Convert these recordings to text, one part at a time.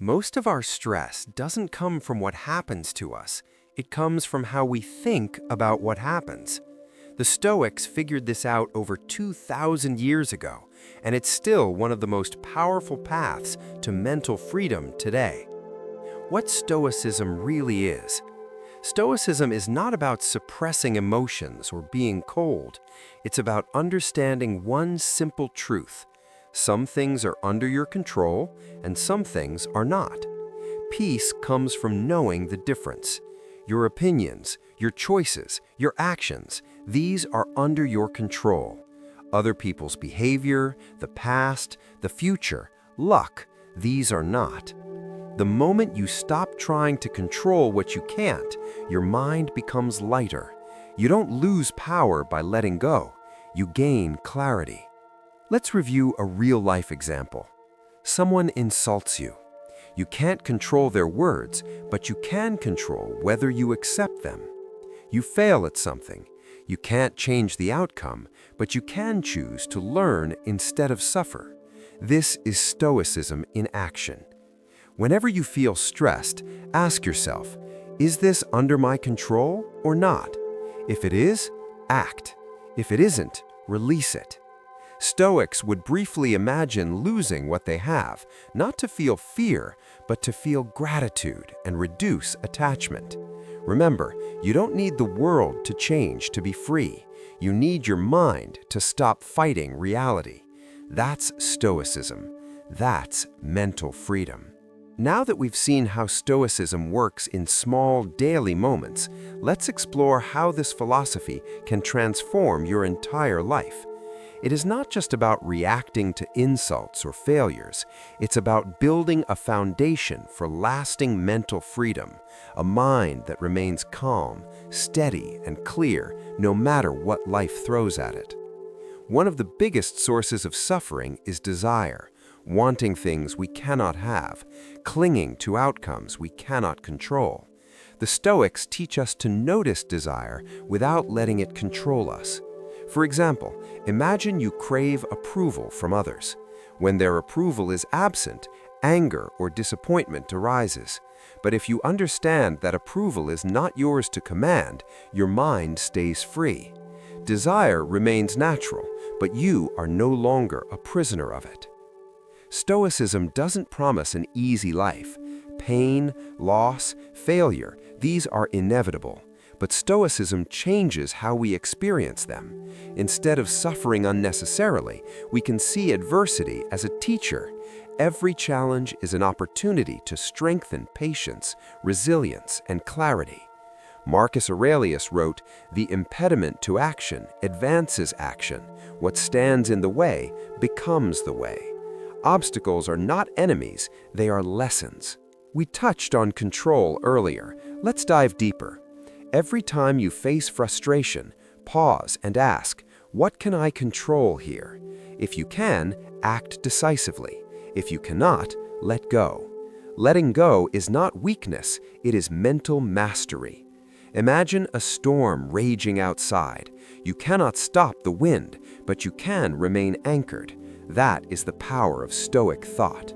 Most of our stress doesn't come from what happens to us. It comes from how we think about what happens. The Stoics figured this out over 2,000 years ago, and it's still one of the most powerful paths to mental freedom today. What Stoicism really is. Stoicism is not about suppressing emotions or being cold. It's about understanding one simple truth. Some things are under your control, and some things are not. Peace comes from knowing the difference. Your opinions, your choices, your actions, these are under your control. Other people's behavior, the past, the future, luck, these are not. The moment you stop trying to control what you can't, your mind becomes lighter. You don't lose power by letting go. You gain clarity. Let's review a real-life example. Someone insults you. You can't control their words, but you can control whether you accept them. You fail at something. You can't change the outcome, but you can choose to learn instead of suffer. This is Stoicism in action. Whenever you feel stressed, ask yourself, is this under my control or not? If it is, act. If it isn't, release it. Stoics would briefly imagine losing what they have, not to feel fear, but to feel gratitude and reduce attachment. Remember, you don't need the world to change to be free. You need your mind to stop fighting reality. That's Stoicism. That's mental freedom. Now that we've seen how Stoicism works in small, daily moments, let's explore how this philosophy can transform your entire life. It is not just about reacting to insults or failures. It's about building a foundation for lasting mental freedom, a mind that remains calm, steady, and clear no matter what life throws at it. One of the biggest sources of suffering is desire, wanting things we cannot have, clinging to outcomes we cannot control. The Stoics teach us to notice desire without letting it control us. For example, imagine you crave approval from others. When their approval is absent, anger or disappointment arises. But if you understand that approval is not yours to command, your mind stays free. Desire remains natural, but you are no longer a prisoner of it. Stoicism doesn't promise an easy life. Pain, loss, failure, these are inevitable. But Stoicism changes how we experience them. Instead of suffering unnecessarily, we can see adversity as a teacher. Every challenge is an opportunity to strengthen patience, resilience, and clarity. Marcus Aurelius wrote, "The impediment to action advances action. What stands in the way becomes the way." Obstacles are not enemies, they are lessons. We touched on control earlier. Let's dive deeper. Every time you face frustration, pause and ask, what can I control here? If you can, act decisively. If you cannot, let go. Letting go is not weakness, it is mental mastery. Imagine a storm raging outside. You cannot stop the wind, but you can remain anchored. That is the power of Stoic thought.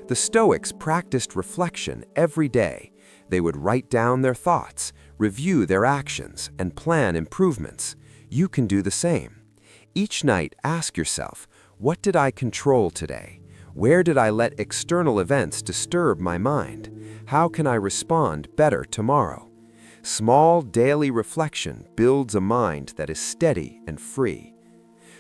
The Stoics practiced reflection every day. They would write down their thoughts, review their actions, and plan improvements. You can do the same. Each night, ask yourself, what did I control today? Where did I let external events disturb my mind? How can I respond better tomorrow? Small daily reflection builds a mind that is steady and free.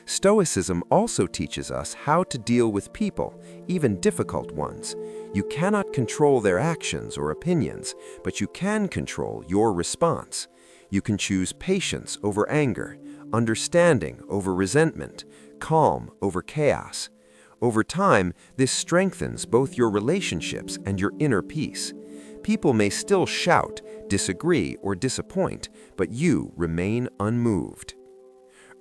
Stoicism also teaches us how to deal with people, even difficult ones. You cannot control their actions or opinions, but you can control your response. You can choose patience over anger, understanding over resentment, calm over chaos. Over time, this strengthens both your relationships and your inner peace. People may still shout, disagree, or disappoint, but you remain unmoved.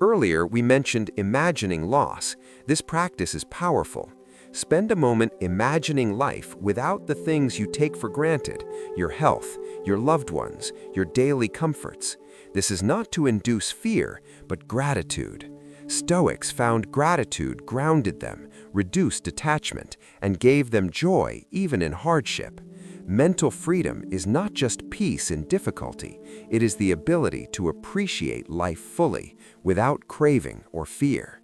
Earlier, we mentioned imagining loss. This practice is powerful. Spend a moment imagining life without the things you take for granted, your health, your loved ones, your daily comforts. This is not to induce fear, but gratitude. Stoics found gratitude grounded them, reduced attachment, and gave them joy even in hardship. Mental freedom is not just peace in difficulty, it is the ability to appreciate life fully, without craving or fear.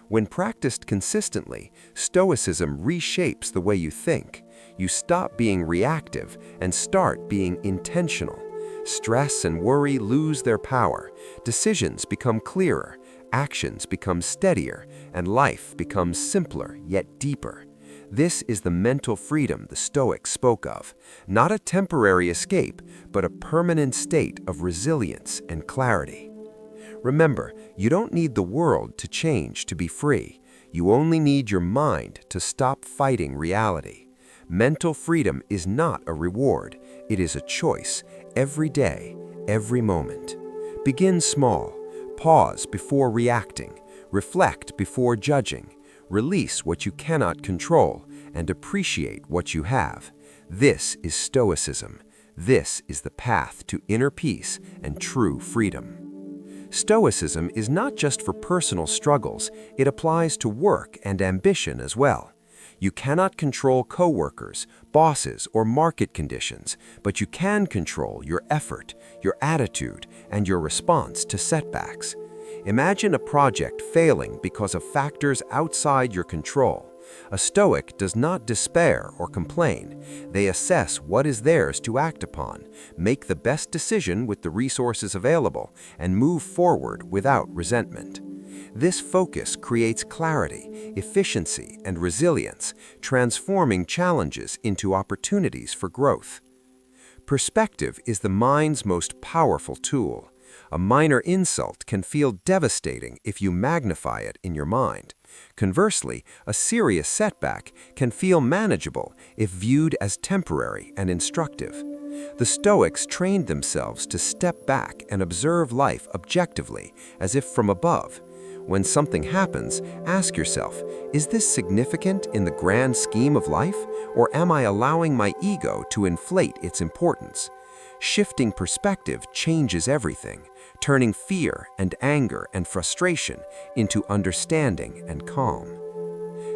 When practiced consistently, Stoicism reshapes the way you think. You stop being reactive and start being intentional. Stress and worry lose their power, decisions become clearer, actions become steadier, and life becomes simpler yet deeper. This is the mental freedom the Stoics spoke of, not a temporary escape, but a permanent state of resilience and clarity. Remember, you don't need the world to change to be free. You only need your mind to stop fighting reality. Mental freedom is not a reward, it is a choice, every day, every moment. Begin small, pause before reacting, reflect before judging, release what you cannot control, and appreciate what you have. This is Stoicism. This is the path to inner peace and true freedom. Stoicism is not just for personal struggles, it applies to work and ambition as well. You cannot control coworkers, bosses, or market conditions, but you can control your effort, your attitude, and your response to setbacks. Imagine a project failing because of factors outside your control. A Stoic does not despair or complain. They assess what is theirs to act upon, make the best decision with the resources available, and move forward without resentment. This focus creates clarity, efficiency, and resilience, transforming challenges into opportunities for growth. Perspective is the mind's most powerful tool. A minor insult can feel devastating if you magnify it in your mind. Conversely, a serious setback can feel manageable if viewed as temporary and instructive. The Stoics trained themselves to step back and observe life objectively, as if from above. When something happens, ask yourself, is this significant in the grand scheme of life, or am I allowing my ego to inflate its importance? Shifting perspective changes everything, turning fear and anger and frustration into understanding and calm.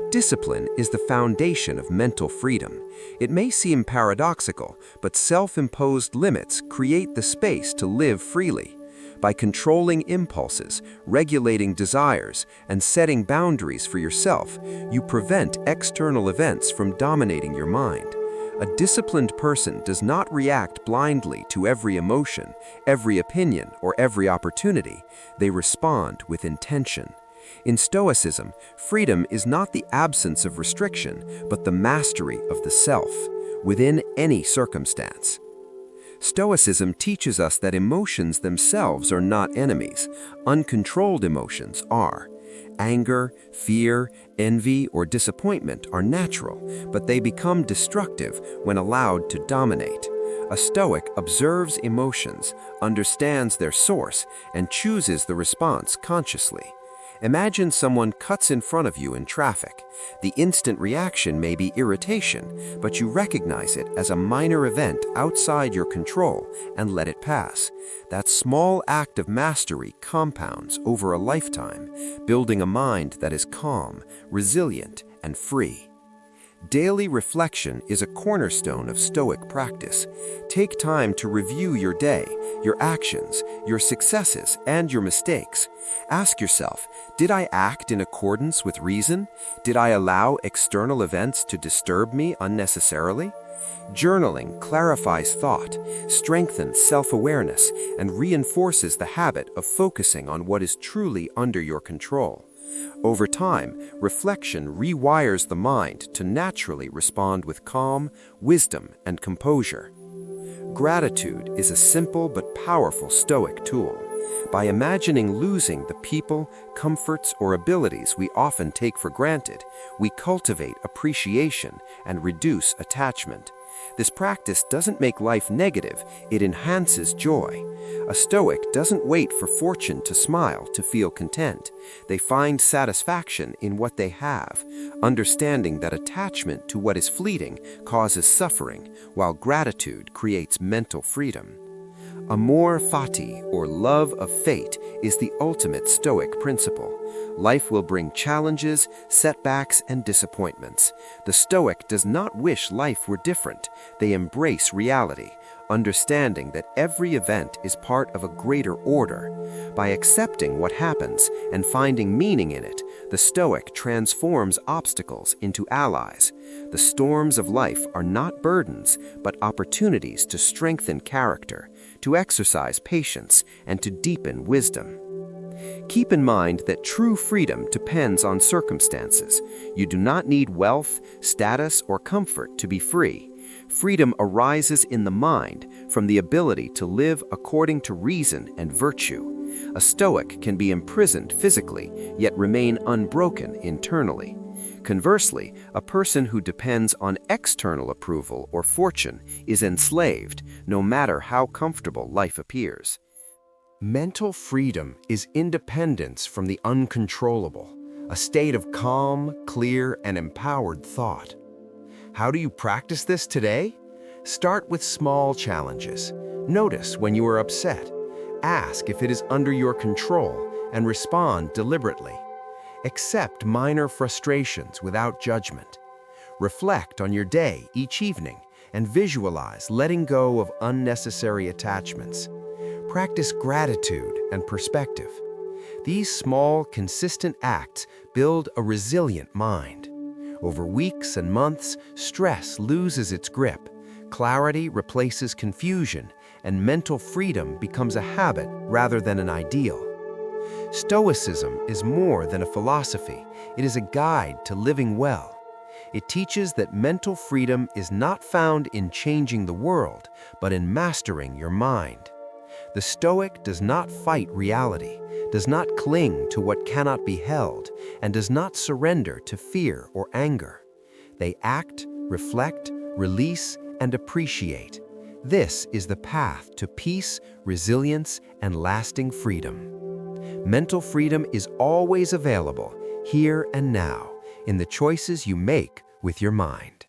Discipline is the foundation of mental freedom. It may seem paradoxical, but self-imposed limits create the space to live freely. By controlling impulses, regulating desires, and setting boundaries for yourself, you prevent external events from dominating your mind. A disciplined person does not react blindly to every emotion, every opinion, or every opportunity. They respond with intention. In Stoicism, freedom is not the absence of restriction, but the mastery of the self, within any circumstance. Stoicism teaches us that emotions themselves are not enemies. Uncontrolled emotions are. Anger, fear, envy, or disappointment are natural, but they become destructive when allowed to dominate. A Stoic observes emotions, understands their source, and chooses the response consciously. Imagine someone cuts in front of you in traffic. The instant reaction may be irritation, but you recognize it as a minor event outside your control and let it pass. That small act of mastery compounds over a lifetime, building a mind that is calm, resilient, and free. Daily reflection is a cornerstone of Stoic practice. Take time to review your day, your actions, your successes, and your mistakes. Ask yourself, did I act in accordance with reason? Did I allow external events to disturb me unnecessarily? Journaling clarifies thought, strengthens self-awareness, and reinforces the habit of focusing on what is truly under your control. Over time, reflection rewires the mind to naturally respond with calm, wisdom, and composure. Gratitude is a simple but powerful Stoic tool. By imagining losing the people, comforts, or abilities we often take for granted, we cultivate appreciation and reduce attachment. This practice doesn't make life negative, it enhances joy. A Stoic doesn't wait for fortune to smile to feel content. They find satisfaction in what they have, understanding that attachment to what is fleeting causes suffering, while gratitude creates mental freedom. Amor fati, or love of fate, is the ultimate Stoic principle. Life will bring challenges, setbacks, and disappointments. The Stoic does not wish life were different. They embrace reality, understanding that every event is part of a greater order. By accepting what happens and finding meaning in it, the Stoic transforms obstacles into allies. The storms of life are not burdens, but opportunities to strengthen character, to exercise patience, and to deepen wisdom. Keep in mind that true freedom depends on circumstances. You do not need wealth, status, or comfort to be free. Freedom arises in the mind from the ability to live according to reason and virtue. A Stoic can be imprisoned physically, yet remain unbroken internally. Conversely, a person who depends on external approval or fortune is enslaved, no matter how comfortable life appears. Mental freedom is independence from the uncontrollable, a state of calm, clear, and empowered thought. How do you practice this today? Start with small challenges. Notice when you are upset. Ask if it is under your control and respond deliberately. Accept minor frustrations without judgment. Reflect on your day each evening and visualize letting go of unnecessary attachments. Practice gratitude and perspective. These small, consistent acts build a resilient mind. Over weeks and months, stress loses its grip, clarity replaces confusion, and mental freedom becomes a habit rather than an ideal. Stoicism is more than a philosophy. It is a guide to living well. It teaches that mental freedom is not found in changing the world, but in mastering your mind. The Stoic does not fight reality, does not cling to what cannot be held, and does not surrender to fear or anger. They act, reflect, release, and appreciate. This is the path to peace, resilience, and lasting freedom. Mental freedom is always available, here and now, in the choices you make with your mind.